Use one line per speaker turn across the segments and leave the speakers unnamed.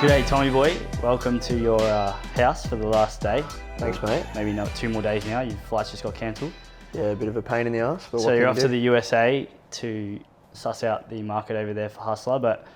G'day, Tommy boy. Welcome to your house for the last day.
Thanks, mate.
Maybe not 2 more days now. Your flight's just got cancelled.
Yeah, a bit of a pain in the ass. But
So you're off to the USA to suss out the market over there for Hussla. But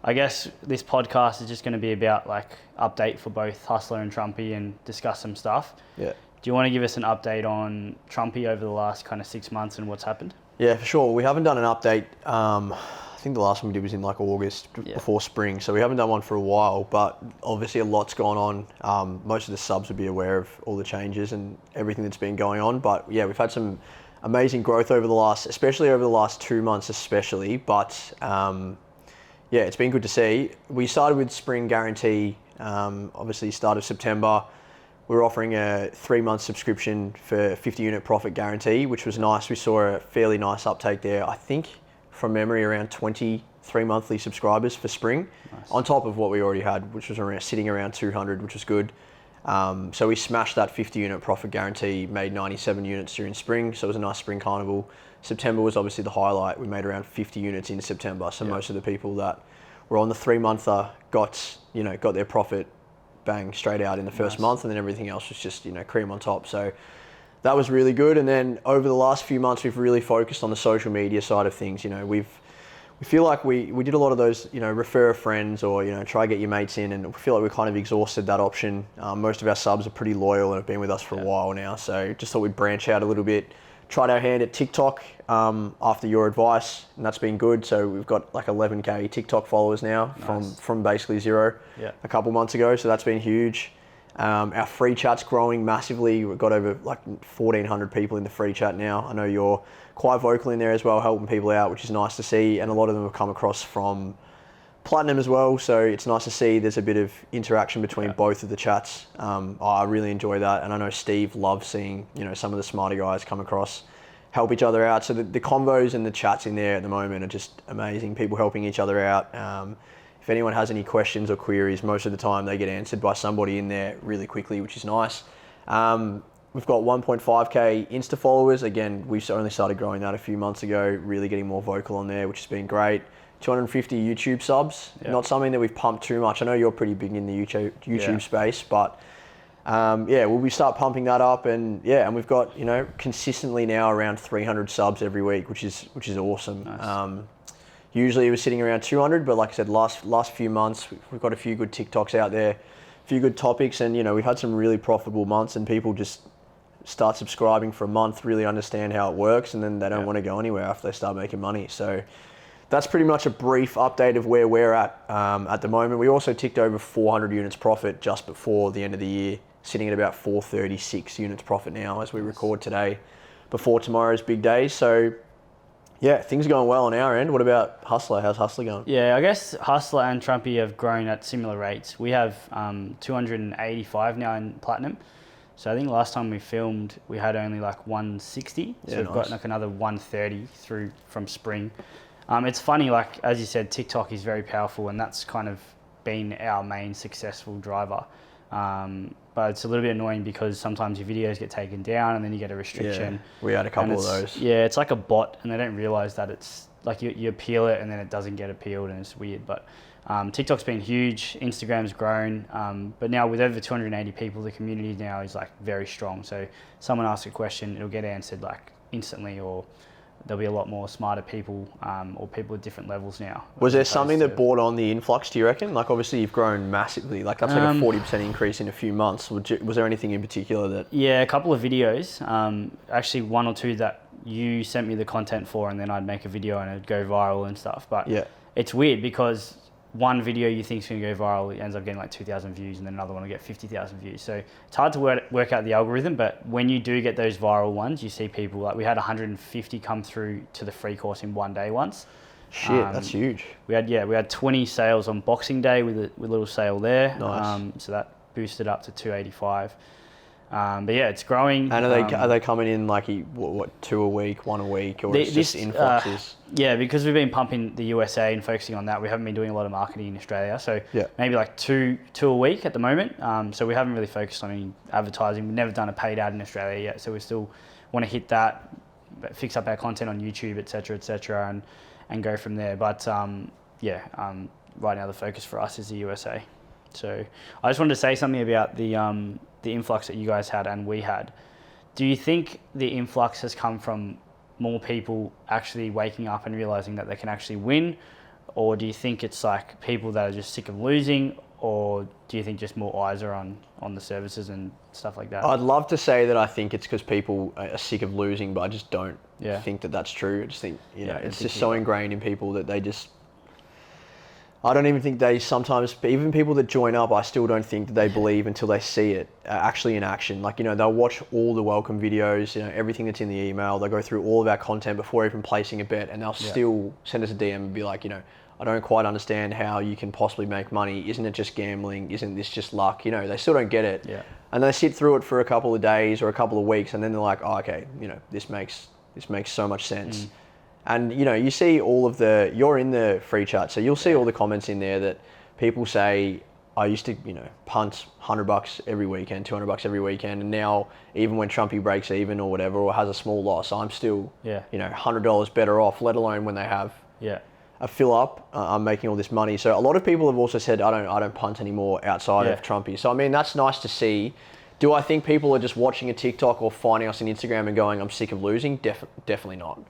I guess this podcast is just going to be about like update for both Hussla and Trumpy and discuss some stuff.
Yeah.
Do you want to give us an update on Trumpy over the last kind of 6 months and what's happened?
Yeah, for sure. We haven't done an update. I think the last one we did was in like August before spring. So we haven't done one for a while, but obviously a lot's gone on. Most of the subs would be aware of all the changes and everything that's been going on. But yeah, we've had some amazing growth especially over the last 2 months especially. But yeah, it's been good to see. We started with spring guarantee, obviously start of September. We were offering a 3-month subscription for 50 unit profit guarantee, which was nice. We saw a fairly nice uptake there. I think from memory around 23 monthly subscribers for spring, on top of what we already had, which was sitting around 200, which was good. So we smashed that 50 unit profit guarantee, made 97 units during spring. So it was a nice spring carnival. September was obviously the highlight. We made around 50 units in September. So most of the people that were on the 3-monther got their profit bang straight out in the first month, and then everything else was just cream on top. So that was really good. And then over the last few months, we've really focused on the social media side of things. We feel like we did a lot of those, refer a friends or try get your mates in, and we feel like we kind of exhausted that option. Most of our subs are pretty loyal and have been with us for a while now, so just thought we'd branch out a little bit. Tried our hand at TikTok after your advice, and that's been good. So we've got like 11k TikTok followers now from basically zero a couple months ago. So that's been huge. Our free chat's growing massively. We've got over like 1,400 people in the free chat now. I know you're quite vocal in there as well, helping people out, which is nice to see. And a lot of them have come across from Platinum as well. So it's nice to see there's a bit of interaction between both of the chats. I really enjoy that. And I know Steve loves seeing, some of the smarter guys come across, help each other out. So the convos and the chats in there at the moment are just amazing. People helping each other out. If anyone has any questions or queries, most of the time they get answered by somebody in there really quickly, which is nice. We've got 1.5k Insta followers. Again, we've only started growing that a few months ago, really getting more vocal on there, which has been great. 250 YouTube subs, not something that we've pumped too much. I know you're pretty big in the YouTube space, but we start pumping that up, and we've got consistently now around 300 subs every week, which is awesome. Nice. Usually it was sitting around 200, but like I said, last few months we've got a few good TikToks out there, a few good topics, and we've had some really profitable months, and people just start subscribing for a month, really understand how it works, and then they don't want to go anywhere after they start making money. So that's pretty much a brief update of where we're at the moment. We also ticked over 400 units profit just before the end of the year, sitting at about 436 units profit now as we record today, before tomorrow's big day. So yeah, things are going well on our end. What about Hussla? How's Hussla going?
Yeah, I guess Hussla and Trumpy have grown at similar rates. We have 285 now in Platinum. So I think last time we filmed, we had only like 160. So we've got like another 130 through from spring. It's funny, like as you said, TikTok is very powerful, and that's kind of been our main successful driver. But it's a little bit annoying because sometimes your videos get taken down and then you get a restriction.
Yeah, we had a couple of those.
Yeah, it's like a bot, and they don't realize that it's like you appeal it and then it doesn't get appealed, and it's weird. But TikTok's been huge, Instagram's grown, but now with over 280 people, the community now is like very strong. So someone asks a question, it'll get answered like instantly, or there'll be a lot more smarter people or people at different levels now.
Was there something that brought on the influx, do you reckon? Like obviously you've grown massively, like that's like a 40% increase in a few months. Was there anything in particular that...
Yeah, a couple of videos, actually 1 or 2 that you sent me the content for, and then I'd make a video and it'd go viral and stuff. But it's weird because one video you think is going to go viral, it ends up getting like 2,000 views, and then another one will get 50,000 views. So it's hard to work out the algorithm, but when you do get those viral ones, you see people, like we had 150 come through to the free course in one day once.
Shit, that's huge.
We had 20 sales on Boxing Day with a little sale there.
Nice.
So that boosted up to 285. But yeah, it's growing.
And are they coming in like what 2 a week, 1 a week, or it's just influxes?
Yeah, because we've been pumping the USA and focusing on that, we haven't been doing a lot of marketing in Australia. So maybe like two a week at the moment. So we haven't really focused on any advertising. We've never done a paid ad in Australia yet. So we still want to hit that, fix up our content on YouTube, et cetera, and go from there. But right now the focus for us is the USA. So I just wanted to say something about the influx that you guys had and we had. Do you think the influx has come from more people actually waking up and realizing that they can actually win? Or do you think it's like people that are just sick of losing? Or do you think just more eyes are on the services and stuff like that?
I'd love to say that I think it's because people are sick of losing, but I just don't think that that's true. I just think, it's just so ingrained in people that they just... I don't even think they sometimes... Even people that join up, I still don't think that they believe until they see it actually in action. Like, they'll watch all the welcome videos, everything that's in the email. They'll go through all of our content before even placing a bet, and they'll still send us a DM and be like, I don't quite understand how you can possibly make money. Isn't it just gambling? Isn't this just luck? They still don't get it.
Yeah.
And they sit through it for a couple of days or a couple of weeks, and then they're like, oh, okay, this makes so much sense. And, you see all of you're in the free chat, so you'll see all the comments in there that people say, I used to, punt $100 every weekend, $200 every weekend. And now even when Trumpy breaks even or whatever, or has a small loss, I'm still, $100 better off, let alone when they have a fill up, I'm making all this money. So a lot of people have also said, I don't punt anymore outside of Trumpy. So, I mean, that's nice to see. Do I think people are just watching a TikTok or finding us on Instagram and going, I'm sick of losing? Definitely not.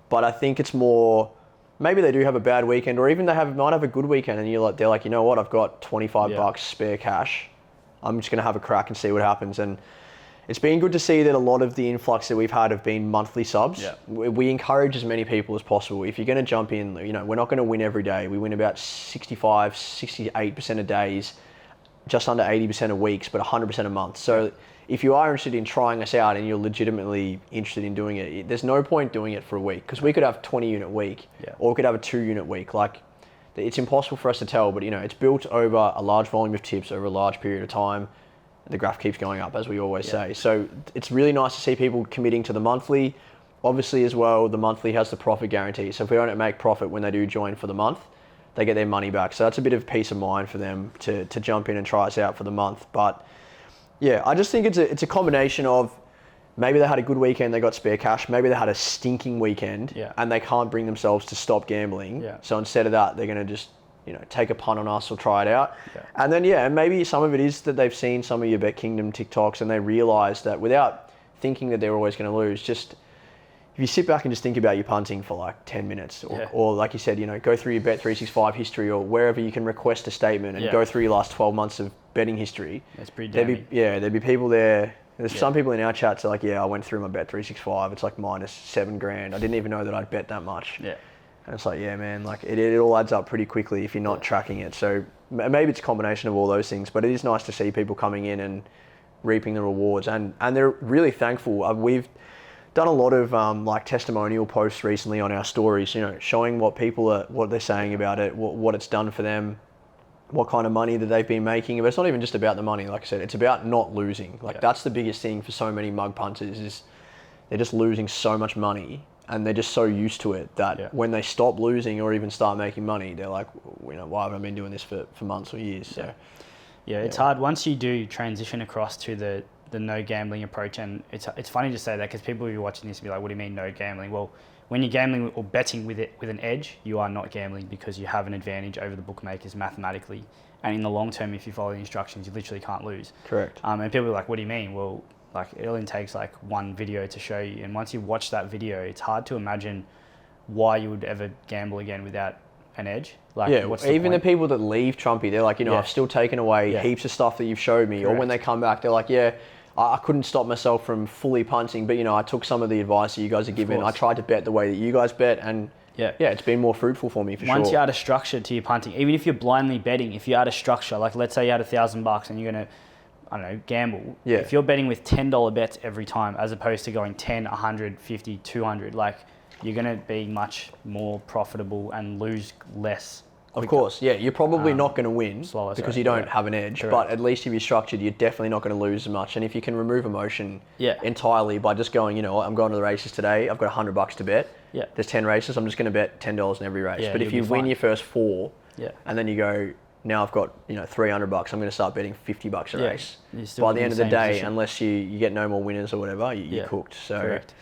But I think it's more, maybe they do have a bad weekend, or even they might have a good weekend, and they're like, you know what, I've got $25 spare cash. I'm just going to have a crack and see what happens. And it's been good to see that a lot of the influx that we've had have been monthly subs. Yeah. We encourage as many people as possible. If you're going to jump in, we're not going to win every day. We win about 65, 68% of days, just under 80% of weeks, but 100% a month. So if you are interested in trying us out and you're legitimately interested in doing it, there's no point doing it for a week, because we could have a 20-unit week or we could have a 2-unit week. Like, it's impossible for us to tell, but it's built over a large volume of tips over a large period of time. The graph keeps going up, as we always say. So it's really nice to see people committing to the monthly. Obviously, as well, the monthly has the profit guarantee. So if we don't make profit when they do join for the month, they get their money back. So that's a bit of peace of mind for them to jump in and try us out for the month. But yeah, I just think it's a combination of maybe they had a good weekend, they got spare cash. Maybe they had a stinking weekend and they can't bring themselves to stop gambling. Yeah. So instead of that, they're going to just take a punt on us or try it out. Yeah. And then, and maybe some of it is that they've seen some of your Bet Kingdom TikToks and they realise that without thinking that they're always going to lose, just if you sit back and just think about your punting for like 10 minutes or like you said, go through your Bet365 history or wherever you can request a statement and go through your last 12 months of betting history.
That's pretty damning.
There'd be people there. There's some people in our chats that are like, I went through my Bet365. It's like minus $7,000. I didn't even know that I'd bet that much. Yeah. And it's like, man, like it all adds up pretty quickly if you're not tracking it. So maybe it's a combination of all those things, but it is nice to see people coming in and reaping the rewards. And they're really thankful. We've done a lot of like testimonial posts recently on our stories, showing what they're saying about it, what it's done for them, what kind of money that they've been making. But it's not even just about the money. Like I said, it's about not losing. Like that's the biggest thing for so many mug punters is they're just losing so much money. And they're just so used to it that when they stop losing or even start making money, they're like, why have I been doing this for months or years? So,
it's hard once you do transition across to the no gambling approach. And it's funny to say that because people will be watching this and be like, what do you mean no gambling? Well, when you're gambling or betting with an edge, you are not gambling because you have an advantage over the bookmakers mathematically. And in the long term, if you follow the instructions, you literally can't lose.
Correct.
And people are like, what do you mean? Well, like it only takes like one video to show you, and once you watch that video, it's hard to imagine why you would ever gamble again without an edge. Like, what's the
even
point?
the people that leave Trumpy, they're like, I've still taken away heaps of stuff that you've showed me. Correct. Or when they come back, they're like, I couldn't stop myself from fully punting, but I took some of the advice that you guys are giving. I tried to bet the way that you guys bet, and it's been more fruitful for me for sure.
Once you add a structure to your punting, even if you're blindly betting, if you add a structure, like let's say you had $1,000 and you're gonna gamble. Yeah. If you're betting with $10 bets every time, as opposed to going 10, 100, 50, 200, like you're going to be much more profitable and lose less.
Of course, you're probably not going to win because you don't have an edge. Correct. But at least if you're structured, you're definitely not going to lose as much. And if you can remove emotion entirely by just going, I'm going to the races today, I've got $100 to bet. Yeah. There's 10 races, I'm just going to bet $10 in every race. Yeah, but if you win your first 4, and then you go, now I've got $300, I'm going to start betting $50 a race. By the end of the day, unless you get no more winners or whatever, you're cooked. So correct.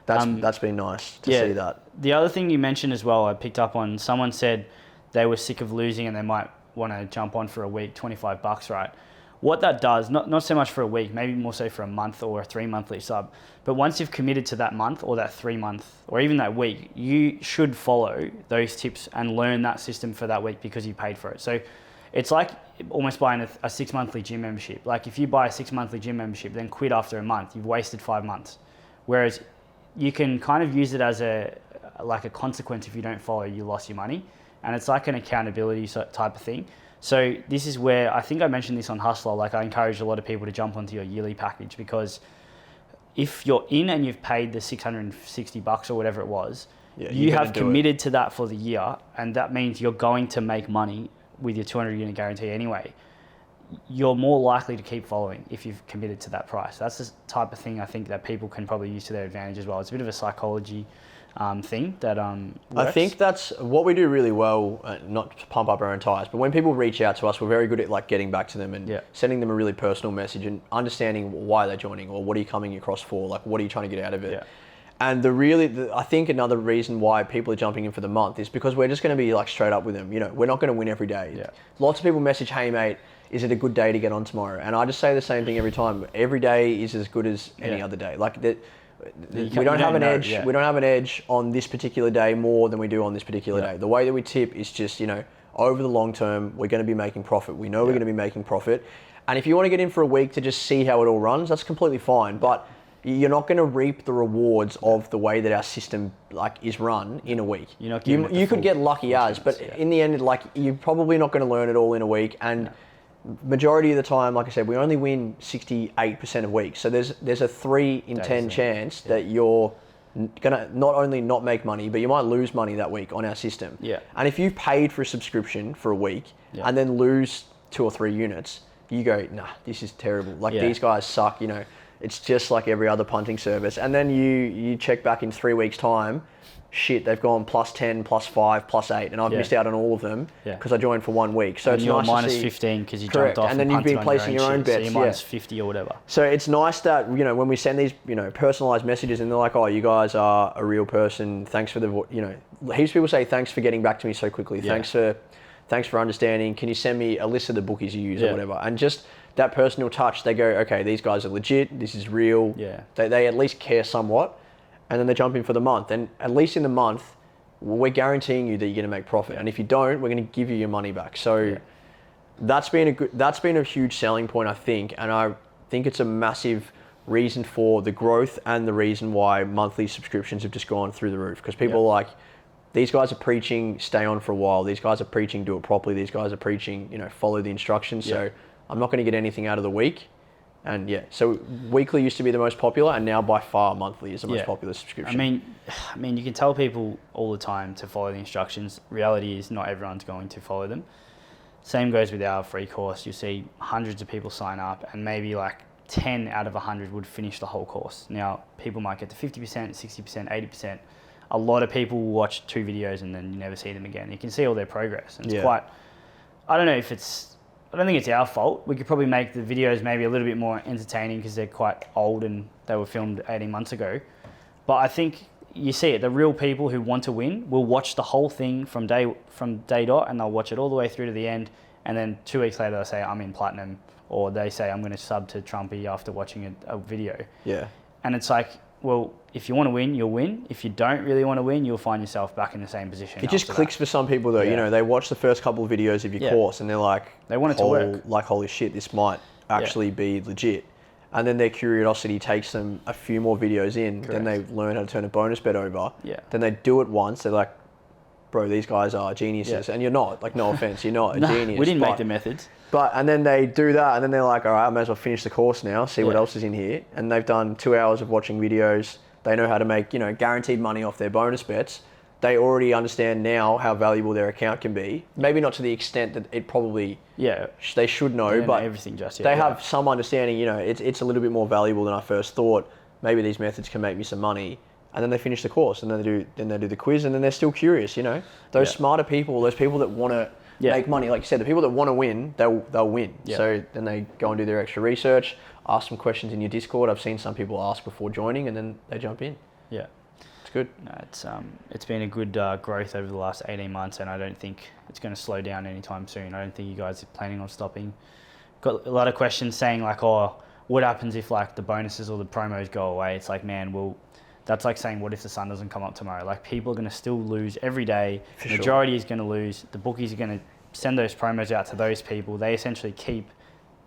That's been nice to see that.
The other thing you mentioned as well, I picked up on, someone said they were sick of losing and they might want to jump on for a week, $25, right? What that does, not so much for a week, maybe more so for a month or a 3-monthly sub, but once you've committed to that month or that 3-month or even that week, you should follow those tips and learn that system for that week because you paid for it. So it's like almost buying a 6-monthly gym membership. Like if you buy a 6-monthly gym membership, then quit after a month, you've wasted 5 months. Whereas you can kind of use it as a consequence. If you don't follow, you lost your money. And it's like an accountability type of thing. So this is where, I think I mentioned this on Hussla, like I encourage a lot of people to jump onto your yearly package, because if you're in and you've paid the $660 or whatever it was, you have committed to that for the year, and that means you're going to make money with your 200 unit guarantee anyway. You're more likely to keep following if you've committed to that price. That's the type of thing I think that people can probably use to their advantage as well. It's a bit of a psychology thing that works.
I think that's what we do really well, not to pump up our own tires, but when people reach out to us, we're very good at like getting back to them and sending them a really personal message and understanding why they're joining, or what are you coming across for, like what are you trying to get out of it. And I think another reason why people are jumping in for the month is because we're just going to be like straight up with them. You know, we're not going to win every day. Lots of people message, hey mate, is it a good day to get on tomorrow? And I just say the same thing every time. Every day is as good as any other day. Like that. We don't have an edge. We don't have an edge on this particular day more than we do on this particular day. The way that we tip is just, you know, over the long term, we're going to be making profit. We know we're going to be making profit. And if you want to get in for a week to just see how it all runs, that's completely fine. But you're not going to reap the rewards of the way that our system like is run in a week. You could get lucky but in the end, like you're probably not going to learn it all in a week. And majority of the time, like I said, we only win 68% of weeks. So there's a 3 in 10 chance that you're gonna not only not make money, but you might lose money that week on our system. And if you've paid for a subscription for a week and then lose 2 or 3 units, you go, nah, this is terrible. Like these guys suck, you know. It's just like every other punting service. And then you check back in 3 weeks' time, shit, they've gone +10, +5, +8, and I've missed out on all of them because I joined for 1 week. So
and
it's
you're
nice to see,
-15 because you jumped off,
and then you've been placing your own bets.
So you're -50 or whatever.
So it's nice that, you know, when we send these, you know, personalized messages and they're like, oh, you guys are a real person. Thanks for the, you know, heaps of people say thanks for getting back to me so quickly. Thanks for understanding. Can you send me a list of the bookies you use or whatever? And just that personal touch, they go, okay, these guys are legit. This is real. They at least care somewhat, and then they jump in for the month. And at least in the month, we're guaranteeing you that you're going to make profit, and if you don't, we're going to give you your money back. So that's been a huge selling point, I think, and I think it's a massive reason for the growth and the reason why monthly subscriptions have just gone through the roof, because people are like, these guys are preaching, stay on for a while. These guys are preaching, do it properly. These guys are preaching, you know, follow the instructions. So I'm not going to get anything out of the week. And so weekly used to be the most popular, and now by far monthly is the most popular subscription.
I mean, you can tell people all the time to follow the instructions. Reality is not everyone's going to follow them. Same goes with our free course. You see hundreds of people sign up, and maybe like 10 out of 100 would finish the whole course. Now, people might get to 50%, 60%, 80%. A lot of people will watch 2 videos and then you never see them again. You can see all their progress. And it's quite, I don't think it's our fault. We could probably make the videos maybe a little bit more entertaining because they're quite old and they were filmed 18 months ago. But I think you see it, the real people who want to win will watch the whole thing from day dot, and they'll watch it all the way through to the end. And then 2 weeks later, they'll say, I'm in platinum, or they say, I'm going to sub to Trumpy after watching a video. And it's like, well, if you want to win, you'll win. If you don't really want to win, you'll find yourself back in the same position.
It just clicks for some people though. You know, they watch the first couple of videos of your course and they're like,
they want it to work.
Like, holy shit, this might actually be legit. And then their curiosity takes them a few more videos in. Then they learn how to turn a bonus bet over. Then they do it once. They're like, bro, these guys are geniuses. And you're not. Like, no offense, you're not a genius.
We didn't make the methods.
And then they do that, and then they're like, all right, I may as well finish the course now, see what else is in here. And they've done 2 hours of watching videos. They know how to make, you know, guaranteed money off their bonus bets. They already understand now how valuable their account can be. Maybe not to the extent that it probably they should know, but
everything just
they have some understanding. You know, it's a little bit more valuable than I first thought. Maybe these methods can make me some money, and then they finish the course, and then they do the quiz, and then they're still curious. You know, those smarter people, those people that want to make money, like you said, the people that want to win, they'll win. So then they go and do their extra research. Ask some questions in your Discord. I've seen some people ask before joining, and then they jump in. good.
No, it's been a good growth over the last 18 months, and I don't think it's going to slow down anytime soon. I don't think you guys are planning on stopping. Got a lot of questions saying like, oh, what happens if like the bonuses or the promos go away? It's like, man, well, that's like saying, what if the sun doesn't come up tomorrow? Like, people are going to still lose every day.
For
the majority is going to lose. The bookies are going to send those promos out to those people. They essentially keep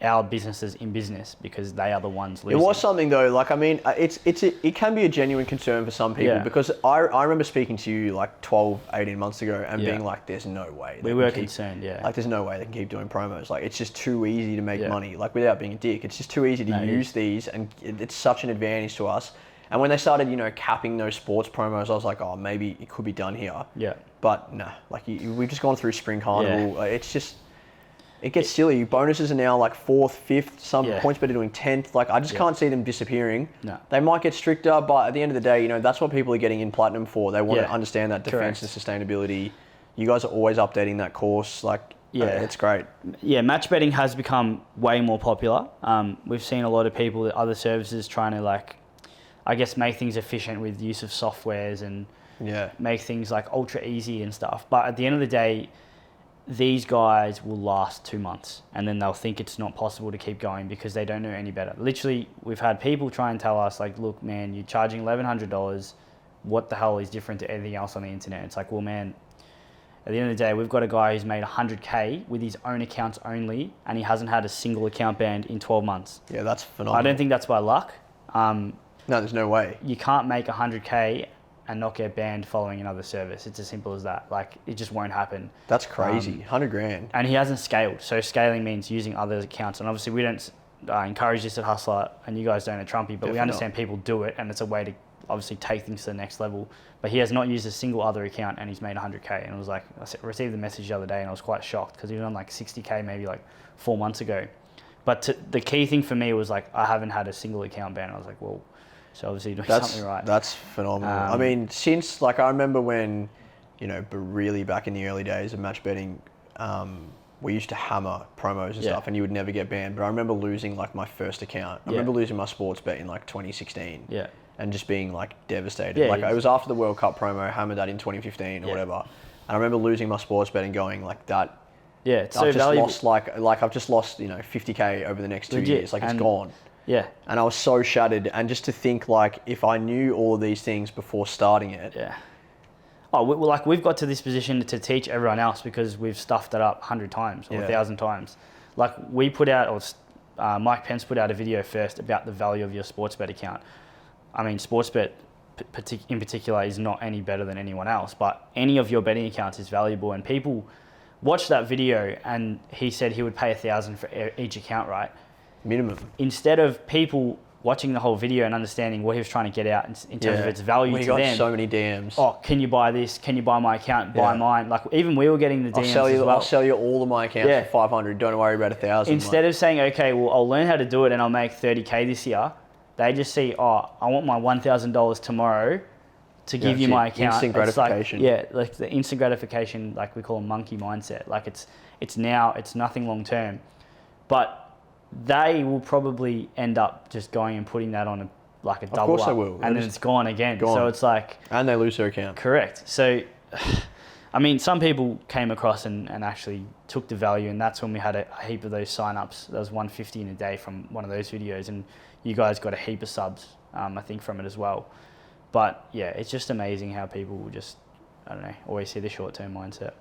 our businesses in business because they are the ones losing.
It was something though, like, I mean, it can be a genuine concern for some people, because I remember speaking to you like 12, 18 months ago and being like, there's no way.
We were concerned,
Like, there's no way they can keep doing promos. Like, it's just too easy to make money. Like, without being a dick, it's just too easy to use these, and it's such an advantage to us. And when they started, you know, capping those sports promos, I was like, oh, maybe it could be done here.
Yeah.
But no, like, we've just gone through Spring Carnival. It's just... It gets silly. Bonuses are now like 4th, 5th, some points better doing 10th. Like, I just can't see them disappearing.
No.
They might get stricter, but at the end of the day, you know, that's what people are getting in Platinum for. They want to understand that defense and sustainability. You guys are always updating that course. Like, it's great.
Yeah, match betting has become way more popular. We've seen a lot of people at other services trying to, like, I guess, make things efficient with use of softwares and make things like ultra easy and stuff. But at the end of the day, these guys will last 2 months and then they'll think it's not possible to keep going because they don't know any better. Literally, we've had people try and tell us, like, look, man, you're charging $1,100. What the hell is different to anything else on the internet? It's like, well, man, at the end of the day, we've got a guy who's made 100K with his own accounts only, and he hasn't had a single account banned in 12 months.
Yeah, that's phenomenal.
I don't think that's by luck.
No, there's no way.
You can't make 100K and not get banned following another service. It's as simple as that. Like, it just won't happen.
That's crazy. 100 grand.
And he hasn't scaled. So scaling means using other accounts. And obviously we don't encourage this at Hussla, and you guys don't at Trumpy, but we understand people do it, and it's a way to obviously take things to the next level. But he has not used a single other account, and he's made 100K. And it was like, I received the message the other day and I was quite shocked because he was on like 60K maybe like 4 months ago. But the key thing for me was like, I haven't had a single account ban. I was like, well, so obviously you're doing something right.
That's phenomenal. I mean, since, like, I remember when, you know, but really back in the early days of match betting, we used to hammer promos and stuff, and you would never get banned. But I remember losing like my first account. I remember losing my sports bet in like 2016. Yeah. And just being like devastated. Yeah, like, it was after the World Cup promo, hammered that in 2015 or whatever. And I remember losing my sports bet and going like that. Yeah, it's so valuable. I've just lost, you know, 50K over the next 2 years. Like, it's gone. Yeah. And I was so shattered. And just to think, like, if I knew all of these things before starting it. Yeah.
Oh, we've got to this position to teach everyone else because we've stuffed it up 100 times or 1,000 times. Like, we put out, or Mike Pence put out a video first about the value of your Sportsbet account. I mean, Sportsbet in particular is not any better than anyone else, but any of your betting accounts is valuable. And people watched that video, and he said he would pay $1,000 for each account, right?
Minimum.
Instead of people watching the whole video and understanding what he was trying to get out in terms of its value to them.
We got so many DMs.
Oh, can you buy this? Can you buy my account? Buy mine. Like, even we were getting the DMs as well.
I'll sell you all of my accounts for $500. Don't worry about $1,000.
Instead of saying, okay, well, I'll learn how to do it and I'll make $30K this year, they just see, oh, I want my $1,000 tomorrow to give you my account.
Instant gratification.
Like the instant gratification, like we call a monkey mindset. Like, it's now, it's nothing long term. But they will probably end up just going and putting that on a double up. Of course they will. And then it's gone again. So it's like...
And they lose their account.
Correct. So, I mean, some people came across and actually took the value, and that's when we had a heap of those sign-ups. There was 150 in a day from one of those videos, and you guys got a heap of subs, I think, from it as well. But, yeah, it's just amazing how people will just, I don't know, always see the short-term mindset.